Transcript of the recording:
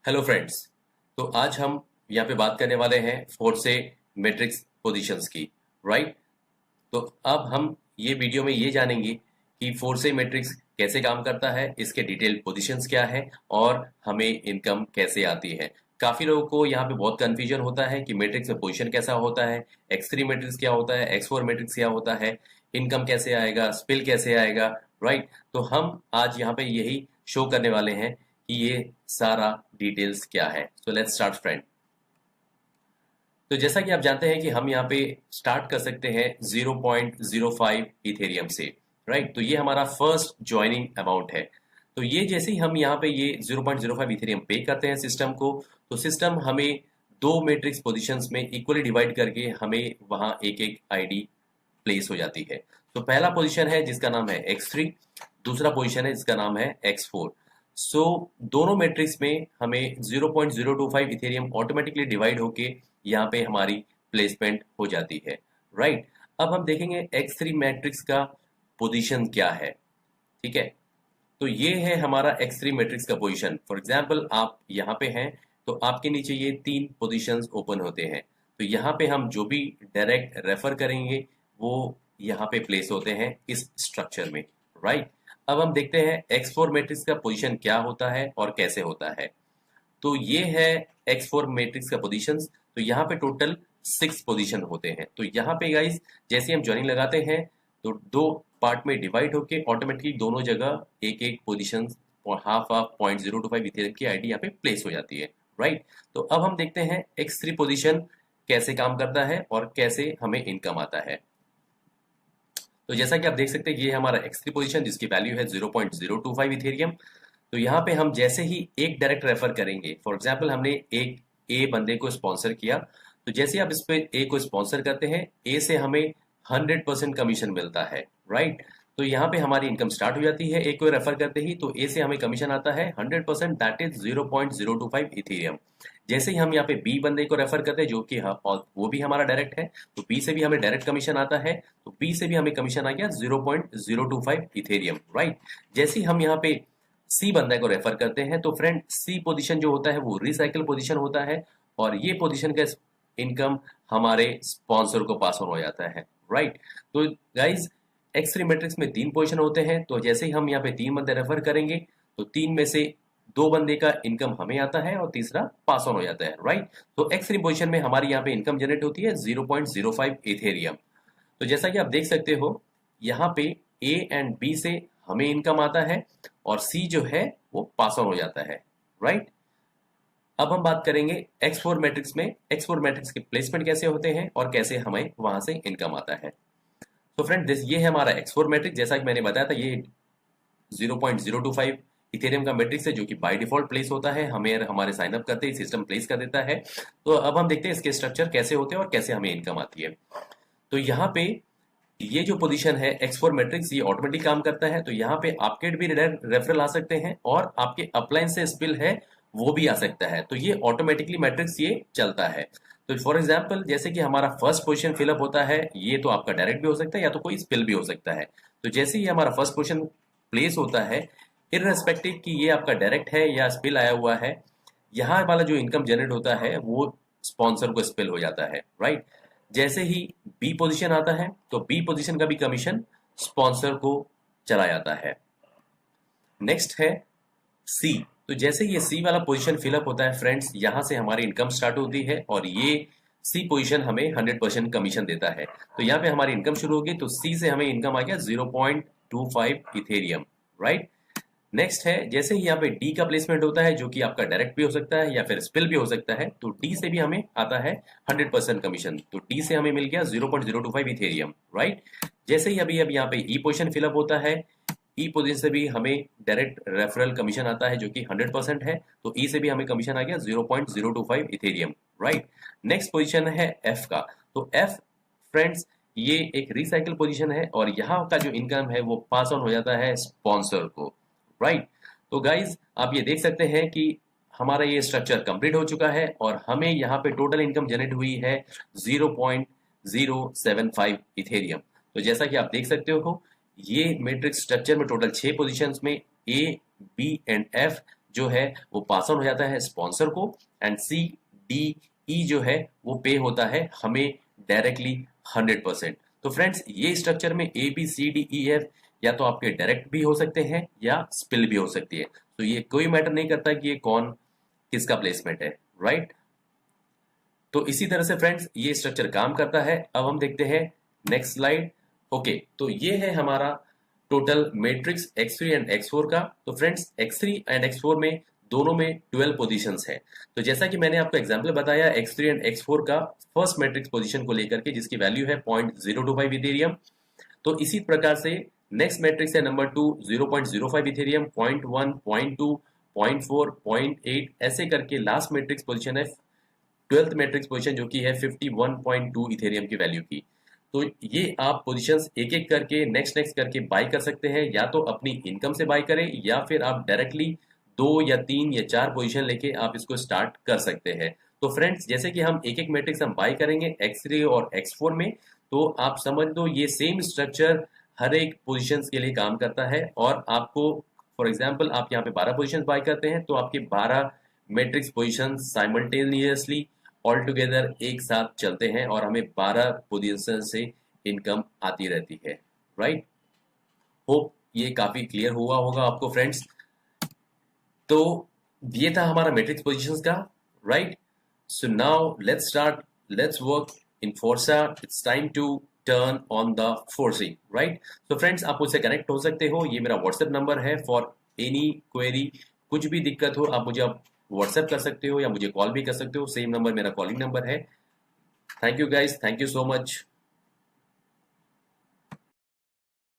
Hello friends. तो आज हम यहाँ पे बात करने वाले हैं फोर्से मैट्रिक्स पोजीशंस की। राइट। तो अब हम ये वीडियो में ये जानेंगे कि फोर्से मैट्रिक्स कैसे काम करता है, इसके डिटेल पोजीशंस क्या है और हमें इनकम कैसे आती है। काफी लोगों को यहाँ पे बहुत कंफ्यूजन होता है कि मैट्रिक्स में पोजीशन कैसा होता है, x3 मैट्रिक्स क्या होता है, x4 मैट्रिक्स क्या होता है, इनकम कैसे आएगा, स्पिल कैसे आएगा। राइट। तो हम आज यहाँ पे यही शो करने वाले हैं कि ये सारा डिटेल्स क्या है। So let's start friend. तो जैसा कि आप जानते हैं कि हम यहाँ पे स्टार्ट कर सकते हैं 0.05 इथेरियम से। राइट। तो ये हमारा फर्स्ट ज्वाइनिंग अमाउंट है। तो ये जैसे ही हम यहाँ पे ये 0.05 इथेरियम पे करते हैं सिस्टम को, तो सिस्टम हमें दो मैट्रिक्स पोजीशंस में इक्वली डिवाइड करके हमें वहां एक एक आईडी प्लेस हो जाती है। तो पहला पोजीशन है जिसका नाम है x3, दूसरा पोजीशन है जिसका नाम है x4। सो दोनों मैट्रिक्स में हमें 0.025 इथेरियम ऑटोमेटिकली डिवाइड होके यहाँ पे हमारी प्लेसमेंट हो जाती है। राइट। अब हम देखेंगे x3 मैट्रिक्स का पोजीशन क्या है। ठीक है। तो ये है हमारा x3 मैट्रिक्स का पोजीशन। फॉर एग्जांपल आप यहाँ पे हैं तो आपके नीचे ये तीन पोजीशंस ओपन होते हैं। तो यहाँ पे हम जो भी डायरेक्ट रेफर करेंगे वो यहाँ पे प्लेस होते हैं इस स्ट्रक्चर में। राइट। अब हम देखते हैं x4 मैट्रिक्स का पोजीशन क्या होता है और कैसे होता है। तो ये है x4 मैट्रिक्स का पोजीशंस। तो यहाँ पे टोटल 6 पोजीशन होते हैं। तो यहाँ पे गाइस जैसे हम ज्वाइनिंग लगाते हैं तो दो पार्ट में डिवाइड होके ऑटोमेटिकली दोनों जगह एक एक पोजीशन और हाफ हाफ 0.025 इथेरियम की आईडी यहाँ पे प्लेस हो जाती है। राइट। तो अब हम देखते हैं x3 पोजीशन कैसे काम करता है और कैसे हमें इनकम आता है। तो जैसा कि आप देख सकते हैं ये है हमारा x3 पोजीशन जिसकी वैल्यू है 0.025 इथेरियम। तो यहाँ पे हम जैसे ही एक डायरेक्ट रेफर करेंगे, फॉर एग्जाम्पल हमने एक ए बंदे को स्पॉन्सर किया, तो जैसे ही आप इस पे ए को स्पॉन्सर करते हैं ए से हमें 100% कमीशन मिलता है। राइट। तो यहाँ पे हमारी इनकम स्टार्ट हो जाती है ए को रेफर करते ही। तो ए से हमें कमीशन आता है 100%, दैट इज 0.025 इथेरियम। जैसे ही हम यहाँ पे बी बंदे को रेफर करते हैं जो कि और वो भी हमारा डायरेक्ट है, तो बी से भी हमें डायरेक्ट कमीशन आता है। तो बी से भी हमें कमीशन आ गया 0.025 इथेरियम। राइट। जैसे ही हम यहाँ पे सी बंदे को रेफर करते हैं तो फ्रेंड सी पोजीशन जो होता है वो रिसाइकल पोजीशन होता है और ये पोजीशन का इनकम हमारे स्पॉन्सर को पास ऑन हो जाता है। राइट। तो गाइज x3 मैट्रिक्स में तीन पोजीशन होते हैं। तो जैसे ही हम यहाँ पे तीन बंदे रेफर करेंगे तो तीन में से दो बंदे का इनकम हमें आता है और तीसरा पास ऑन हो जाता है। राइट। तो x3 पोजीशन में हमारी यहाँ पे इनकम जनरेट होती है 0.05 इथेरियम। तो जैसा कि आप देख सकते हो यहाँ पे ए एंड बी से हमें इनकम आता है और सी जो है वो पास ऑन हो जाता है। राइट। अब हम बात करेंगे x4 मैट्रिक्स में x4 मैट्रिक्स के प्लेसमेंट कैसे होते हैं और कैसे हमें वहां से इनकम आता है। तो फ्रेंड दिस ये है हमारा x4 मैट्रिक्स। जैसा कि मैंने बताया था ये 0.025 इथेरियम का मैट्रिक्स है जो कि बाय डिफॉल्ट प्लेस होता है, हमें हमारे साइन अप करते ही सिस्टम प्लेस कर देता है। तो अब हम देखते हैं इसके स्ट्रक्चर कैसे होते हैं और कैसे हमें इनकम आती है। तो यहाँ पे ये जो पोजीशन है x4 मैट्रिक्स ये ऑटोमेटिक काम करता है। तो यहाँ पे आपके भी रेफरल आ सकते हैं और आपके अपलाइन से स्पिल है वो भी आ सकता है। तो ये ऑटोमेटिकली मैट्रिक्स ये चलता है। तो फॉर एग्जांपल जैसे कि हमारा फर्स्ट पोजीशन फिलअप होता है, ये तो आपका डायरेक्ट भी हो सकता है या तो कोई स्पिल भी हो सकता है। तो जैसे ही हमारा फर्स्ट पोजीशन प्लेस होता है, इररेस्पेक्टिव कि ये आपका डायरेक्ट है या स्पिल आया हुआ है, यहाँ वाला जो इनकम जनरेट होता है वो स्पॉन्सर को स्पिल हो जाता है। राइट। जैसे ही बी पोजीशन आता है तो बी पोजीशन का भी कमीशन स्पॉन्सर को चला जाता है। नेक्स्ट है सी। तो जैसे ये सी वाला पोजीशन फिलअप होता है फ्रेंड्स, यहां से हमारी इनकम स्टार्ट होती है और ये सी पोजीशन हमें 100% कमीशन देता है। तो यहाँ पे हमारी इनकम शुरू होगी। तो सी से हमें इनकम आ गया 0.25 इथेरियम। राइट। नेक्स्ट है जैसे ही यहाँ पे डी का प्लेसमेंट होता है जो कि आपका डायरेक्ट भी हो सकता है या फिर स्पिल भी हो सकता है। तो डी से भी हमें आता है 100% कमीशन। तो डी से हमें मिल गया 0.025 इथेरियम। राइट। जैसे ही अभी अब यहाँ पे ई पोजीशन फिलअप होता है, ई पोजीशन से भी हमें डायरेक्ट रेफरल कमीशन आता है जो कि 100% है। तो ई से भी हमें कमीशन आ गया 0.025 इथेरियम। राइट। नेक्स्ट पोजीशन है एफ का। तो एफ फ्रेंड्स ये एक रिसाइकल पोजीशन है और यहाँ का जो इनकम है वो पास ऑन हो जाता है स्पॉन्सर को। राइट। तो गाइज आप ये देख सकते हैं कि हमारा ये स्ट्रक्चर कंप्लीट हो चुका है और हमें यहाँ पे टोटल इनकम जनरेट हुई है 0.075 इथेरियम। तो जैसा कि आप देख सकते हो ये मैट्रिक्स स्ट्रक्चर में टोटल 6 पोजीशंस में ए बी एंड एफ जो है वो पास ऑन हो जाता है स्पॉन्सर को, एंड सी डी ई जो है वो पे होता है हमें डायरेक्टली 100%। तो फ्रेंड्स ये स्ट्रक्चर में A B C D E F या तो आपके डायरेक्ट भी हो सकते हैं या स्पिल भी हो सकती है, तो ये कोई मैटर नहीं करता कि ये कौन किसका प्लेसमेंट है, राइट। तो इसी तरह से फ्रेंड्स ये स्ट्रक्चर काम करता है। अब हम देखते हैं नेक्स्ट स्लाइड। ओके, तो ये है हमारा total matrix X3 and X4 का। तो फ्रेंड्स X3 एंड X4 में दोनों में 12 पोजीशंस है। तो जैसा कि मैंने आपको एग्जांपल बताया X3 एंड X4 का फर्स्ट मैट्रिक्स पोजीशन को लेकर के, जिसकी वैल्यू है 0.025 इथेरियम। तो इसी प्रकार से नेक्स्ट मैट्रिक्स है नंबर 2 0.05 इथेरियम, 0.1, 0.2, 0.4, 0.8, ऐसे करके लास्ट मैट्रिक्स पोजीशन है 12th मैट्रिक्स पोजीशन, जो कि है 51.2 इथेरियम की वैल्यू की। तो ये आप पोजीशंस एक एक करके नेक्स्ट करके बाय कर सकते हैं, या तो अपनी इनकम से बाय करें या फिर आप डायरेक्टली 2 या 3 या 4 पोजीशन लेके आप इसको स्टार्ट कर सकते हैं। तो फ्रेंड्स जैसे कि हम एक एक मैट्रिक्स हम बाय करेंगे X3 और X4 में, तो आप समझ लो ये सेम स्ट्रक्चर हर एक पोजीशंस के लिए काम करता है। और आपको फॉर एग्जांपल आप यहाँ पे 12 पोजीशंस बाय करते हैं, तो आपके 12 matrix position simultaneously all together एक साथ चलते हैं और हमें 12 पोजीशन से इनकम आती रहती है, राइट। होप ये काफी क्लियर हुआ होगा आपको फ्रेंड्स। तो ये था हमारा मैट्रिक्स पोजीशंस का, right. So now let's work in फोर्सा। It's time to turn on the forcing, right. तो फ्रेंड्स आप मुझसे कनेक्ट हो सकते हो, ये मेरा व्हाट्सएप नंबर है। फॉर एनी क्वेरी, कुछ भी दिक्कत हो आप मुझे व्हाट्सएप कर सकते हो या मुझे कॉल भी कर सकते हो। सेम नंबर मेरा कॉलिंग नंबर है। Thank you guys, thank you so much.